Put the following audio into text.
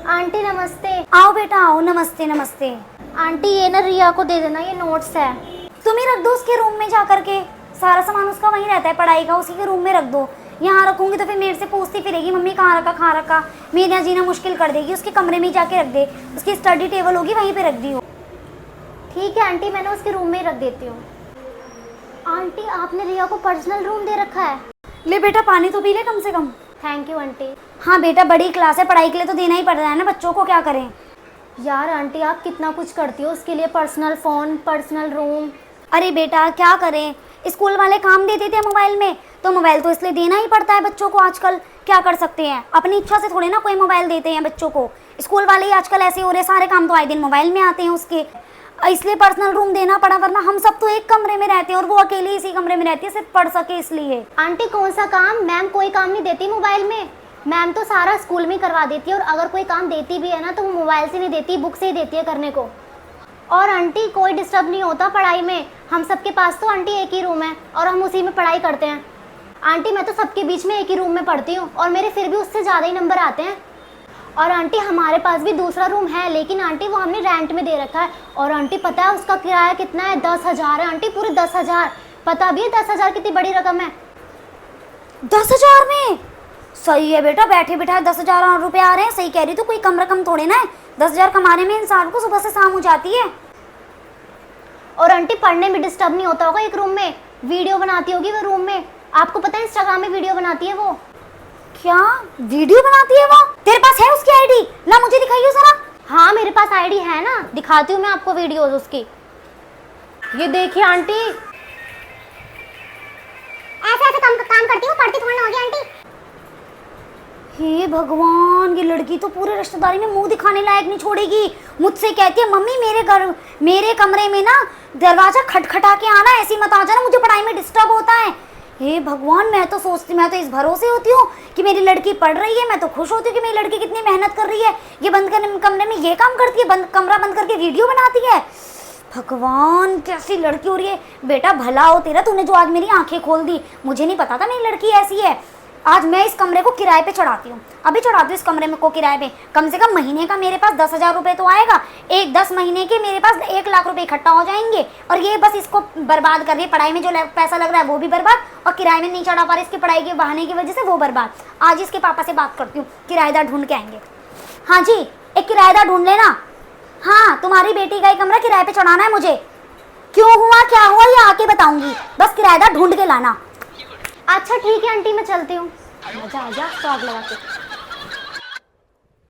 Aunty नमस्ते। आओ बेटा आओ, नमस्ते नमस्ते। आंटी ये ना रिया को दे देना, ये नोट्स है। तुम ही रख दो उसके रूम में जा करके, सारा सामान उसका वहीं रहता है पढ़ाई का, उसी के रूम में रख दो। यहाँ रखूंगी तो फिर मेरे से पूछती फिरेगी मम्मी कहाँ रखा कहाँ रखा, मेरे यहाँ जीना मुश्किल कर देगी। उसके कमरे में जाके रख दे, उसकी स्टडी टेबल होगी वहीं पे रख दी हो। ठीक है आंटी, मैंने उसके रूम में ही रख देती हूँ। आंटी आपने रिया को पर्सनल रूम दे रखा है। ले बेटा पानी तो पी ले कम से कम। Thank you aunty. हाँ बेटा बड़ी क्लास है, पढ़ाई के लिए तो देना ही पड़ रहा है ना बच्चों को, क्या करें। यार आंटी आप कितना कुछ करती हो उसके लिए, पर्सनल फ़ोन, पर्सनल रूम। अरे बेटा क्या करें, स्कूल वाले काम देते थे मोबाइल में, तो मोबाइल तो इसलिए देना ही पड़ता है बच्चों को आजकल। क्या कर सकते हैं, अपनी इच्छा से थोड़े ना कोई मोबाइल देते हैं बच्चों को। स्कूल वाले ही आजकल ऐसे हो रहे, सारे काम तो आए दिन मोबाइल में आते हैं उसके, इसलिए पर्सनल रूम देना पड़ा। वरना हम सब तो एक कमरे में रहते हैं और वो अकेले इसी कमरे में रहती है, सिर्फ पढ़ सके इसलिए। आंटी कौन सा काम, मैम कोई काम नहीं देती मोबाइल में। मैम तो सारा स्कूल में करवा देती है, और अगर कोई काम देती भी है ना तो वो मोबाइल से नहीं देती, बुक से ही देती है करने को। और आंटी कोई डिस्टर्ब नहीं होता पढ़ाई में, हम सबके पास तो आंटी एक ही रूम है और हम उसी में पढ़ाई करते हैं। आंटी मैं तो सबके बीच में एक ही रूम में पढ़ती हूँ और मेरे फिर भी उससे ज़्यादा ही नंबर आते हैं। और आंटी हमारे पास भी दूसरा रूम है, लेकिन आंटी वो हमने रेंट में दे रखा है। और आंटी पता है उसका किराया कितना है? 10,000 है आंटी, पूरे 10,000। पता भी है 10,000 कितनी बड़ी रकम है? 10,000 में? सही है बेटा, बैठे बैठा 10,000 रुपये आ रहे हैं, सही कह रही, तो कोई कम रकम थोड़े ना है। 10,000 कमाने में इंसान को सुबह से शाम हो जाती है। और आंटी पढ़ने में डिस्टर्ब नहीं होता होगा एक रूम में, वीडियो बनाती होगी वो रूम में। आपको पता है इंस्टाग्राम में वीडियो बनाती है वो। क्या वीडियो बनाती है वो? तेरे पास है उसकी आईडी? ना मुझे दिखाइए जरा। हाँ मेरे पास आईडी है ना, दिखाती हूँ मैं आपको वीडियोस उसकी। ये देखिए आंटी, ऐसे ऐसे काम करती हूँ, पढ़ती थोड़ी ना होगी आंटी। हे भगवान, ये लड़की तो पूरे रिश्तेदारी में मुंह दिखाने लायक नहीं छोड़ेगी। मुझसे कहती है मम्मी मेरे कमरे में ना दरवाजा खटखटा के आना, ऐसी मत आ जाना, मुझे पढ़ाई में डिस्टर्ब होता है। हे भगवान, मैं तो इस भरोसे होती हूँ कि मेरी लड़की पढ़ रही है, मैं तो खुश होती हूँ कि मेरी लड़की कितनी मेहनत कर रही है। ये बंद करने कमरे में ये काम करती है, कमरा बंद करके वीडियो बनाती है। भगवान कैसी लड़की हो रही है। बेटा भला हो तेरा, तूने जो आज मेरी आंखें खोल दी। मुझे नहीं पता था मेरी लड़की ऐसी है। आज मैं इस कमरे को किराए पे चढ़ाती हूँ, अभी चढ़ाती हूँ इस कमरे में को किराए पे। कम से कम महीने का मेरे पास 10,000 रुपये तो आएगा। 10 महीने के मेरे पास 1 लाख रुपए इकट्ठा हो जाएंगे। और ये बस इसको बर्बाद कर रही है, पढ़ाई में जो पैसा लग रहा है वो भी बर्बाद, और किराए में नहीं चढ़ा पा रही इसकी पढ़ाई के बहाने की वजह से वो बर्बाद। आज इसके पापा से बात करती हूँ, किराएदार ढूंढ के आएंगे। हाँ जी, एक किराएदार ढूंढ लेना। हाँ तुम्हारी बेटी का ही कमरा किराए पे चढ़ाना है मुझे। क्यों हुआ क्या हुआ ये आके बताऊंगी, बस किराएदार ढूंढ के लाना। अच्छा ठीक है आंटी मैं चलती हूँ। आजा आजा, स्टॉक लगा के।